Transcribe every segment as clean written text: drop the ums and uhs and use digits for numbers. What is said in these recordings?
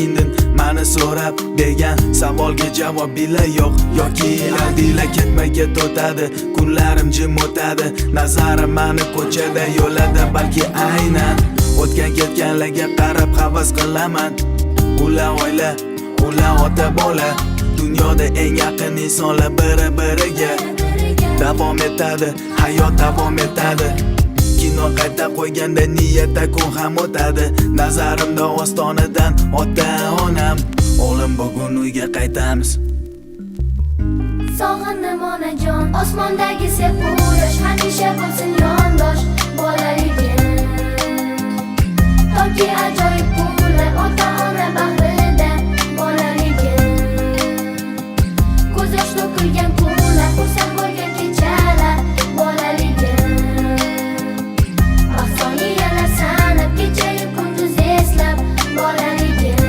indin mani so'rab bergan savolga javob bila yo'q yoki aldila ketma-ket o'tadi kunlarim jim o'tadi nazarim mani ko'chada yo'lada balki aynan o'tgan ketganlarga qarab havas qilaman ular oila ular ota bola dunyoda eng yaqin insonlar biri-biriga davom etadi hayot davom etadi kino qayta qo'yganda niyatda kun ham o'tadi nazarimda ostonadan ota-onam o'g'lim bugun uyga qaytamiz sog'indim onajon osmondagi sepu yosh hamisha bo'lsin yondosh bolaligim toki ajoyib kunlar ota-ona bag'rida bolaligim ko'z yosh to'kilgan kunlar xursand bo'lgan kechalar bolaligim vaqtoniyalar sanab kechayu kunduz eslab bolaligim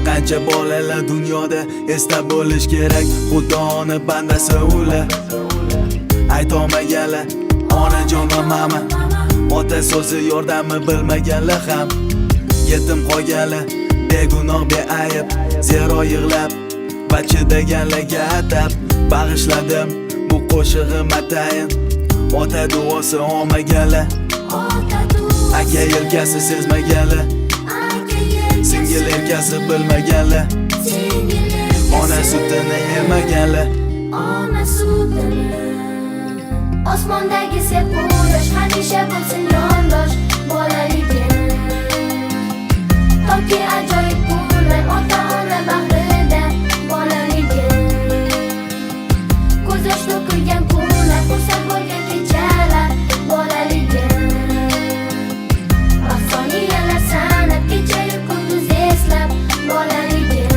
Qancha bolalar dunyoda esda bo'lish kerak Xudoni bandasi ular aytolmaganlar onajon va mama ota so'zi yordami bilmaganlar ham yetim qolganlar begunoh beayb zero yig'lab va chidaganlarga atab bag'ishladim bu qo'shig'im atayin ota duosi olmaganlar aka yelkasi sezmaganlar singil erkasi bilmaganlar ona sutini emaganlar ona sutini osmondagi sepu yosh hamisha bo'lsin yondosh bolaligim toki ajoyib kunlar ota-ona bag'rida bolaligim ko'z yosh to'kilgan kunlar xursand bo'lgan kechalar bolaligim vaqtoniyalar sanab kechayu kunduz eslab bolaligim